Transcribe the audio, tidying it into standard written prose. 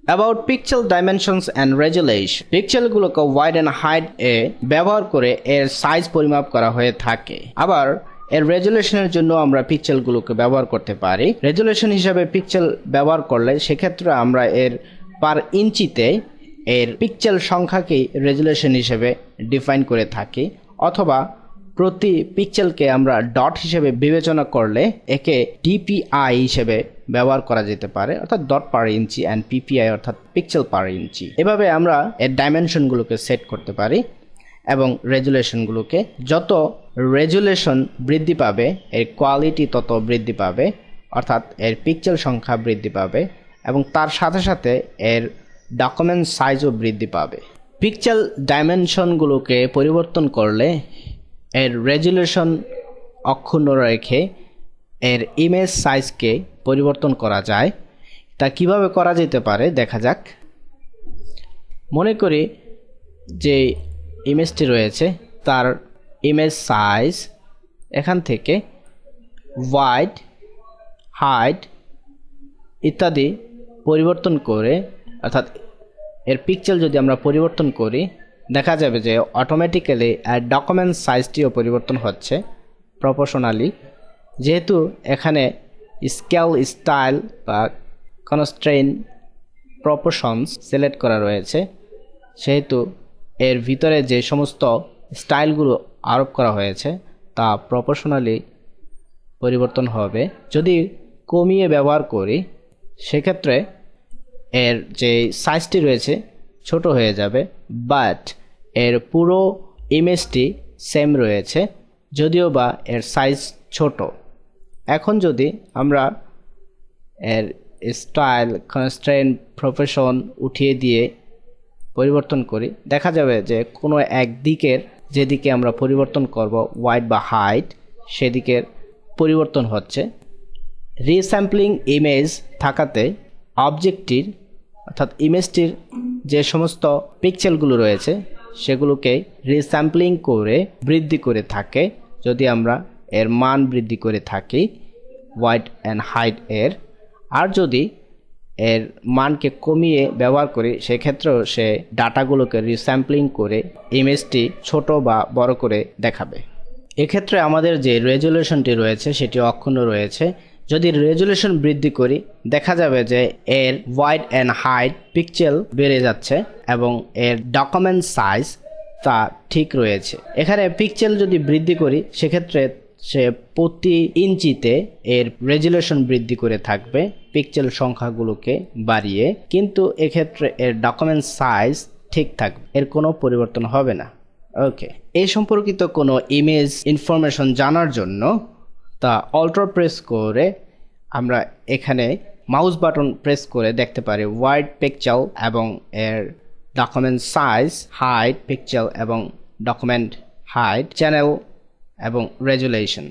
About pixel dimensions and resolution, পিক্সেলগুলোকে wide and height এ ব্যবহার করে এর সাইজ পরিমাপ করা হয়ে থাকে। আবার এর রেজুলেশনের জন্য আমরা পিক্সেলগুলোকে ব্যবহার করতে পারি। রেজুলেশন হিসাবে পিক্সেল ব্যবহার করলে সেক্ষেত্রে আমরা এর পার ইঞ্চিতে এর পিক্সেল সংখ্যাকেই রেজুলেশন হিসেবে ডিফাইন করে থাকি, অথবা প্রতি পিক্সেলকে আমরা ডট হিসেবে বিবেচনা করলে একে ডিপিআই হিসেবে ব্যবহার করা যেতে পারে, অর্থাৎ dot per inch, and PPI অর্থাৎ পিক্সেল পার ইঞ্চি। এভাবে আমরা এর ডাইমেনশনগুলোকে সেট করতে পারি এবং রেজুলেশনগুলোকে, যত রেজুলেশন বৃদ্ধি পাবে এর কোয়ালিটি তত বৃদ্ধি পাবে, অর্থাৎ এর পিক্সেল সংখ্যা বৃদ্ধি পাবে এবং তার সাথে সাথে এর ডকুমেন্ট সাইজও বৃদ্ধি পাবে। পিক্সেল ডাইমেনশনগুলোকে পরিবর্তন করলে এর রেজুলেশন অক্ষুণ্ণ রেখে এর ইমেজ সাইজকে পরিবর্তন করা যায়। তা কিভাবে করা যেতে পারে দেখা যাক। মনে করি যে ইমেজটি রয়েছে তার ইমেজ সাইজ এখান থেকে ওয়াইড, হাইট ইত্যাদি পরিবর্তন করে, অর্থাৎ এর পিক্সেল যদি আমরা পরিবর্তন করি দেখা যাবে যে অটোমেটিক্যালি ডকুমেন্ট সাইজটিও পরিবর্তন হচ্ছে প্রপোর্শনালি। যেহেতু এখানে স্কেল, স্টাইল বা কনস্ট্রেইন, প্রপোর্শনস সিলেক্ট করা রয়েছে, সেহেতু এর ভিতরে যে সমস্ত স্টাইলগুলো আরোপ করা হয়েছে তা প্রপোর্শনালি পরিবর্তন হবে। যদি কমিয়ে ব্যবহার করি সেক্ষেত্রে এর যে সাইজটি রয়েছে ছোট হয়ে যাবে, বাট এর পুরো ইমেজটি সেম রয়েছে, যদিও বা এর সাইজ ছোট। এখন যদি আমরা এর স্টাইল, কনস্ট্রেইন, প্রপোর্শন উঠিয়ে দিয়ে পরিবর্তন করি দেখা যাবে যে কোনো একদিকের যেদিকে আমরা পরিবর্তন করব ওয়াইড বা হাইট সেদিকের পরিবর্তন হচ্ছে। রিস্যাম্পলিং ইমেজ থাকাতে অবজেক্টটির, অর্থাৎ ইমেজটির যে সমস্ত পিক্সেলগুলো রয়েছে সেগুলোকে রিস্যাম্পলিং করে বৃদ্ধি করে থাকে যদি আমরা এর মান বৃদ্ধি করে থাকি ওয়াইড অ্যান্ড হাইট এর। আর যদি এর মানকে কমিয়ে ব্যবহার করি সেক্ষেত্রেও সে ডাটাগুলোকে রিস্যাম্পলিং করে ইমেজটি ছোট বা বড় করে দেখাবে। এক্ষেত্রে আমাদের যে রেজুলেশনটি রয়েছে সেটি অক্ষুণ্ণ রয়েছে। যদি রেজুলেশন বৃদ্ধি করি দেখা যাবে যে এর ওয়াইড অ্যান্ড হাইট পিক্সেল বেড়ে যাচ্ছে এবং এর ডকুমেন্ট সাইজ তা ঠিক রয়েছে। এখানে পিক্সেল যদি বৃদ্ধি করি সেক্ষেত্রে সে প্রতি ইঞ্চিতে এর রেজুলেশন বৃদ্ধি করে থাকবে পিক্সেল সংখ্যাগুলোকে বাড়িয়ে, কিন্তু এক্ষেত্রে এর ডকুমেন্ট সাইজ ঠিক থাকবে, এর কোনো পরিবর্তন হবে না। ওকে, এই সম্পর্কিত কোনো ইমেজ ইনফরমেশন জানার জন্য তা অল্টার প্রেস করে আমরা এখানে মাউস বাটন প্রেস করে দেখতে পারি ওয়াইড পিক্সেল এবং এর ডকুমেন্ট সাইজ, হাইট পিক্সেল এবং ডকুমেন্ট হাইট, চ্যানেল এবং রেজুলেশন।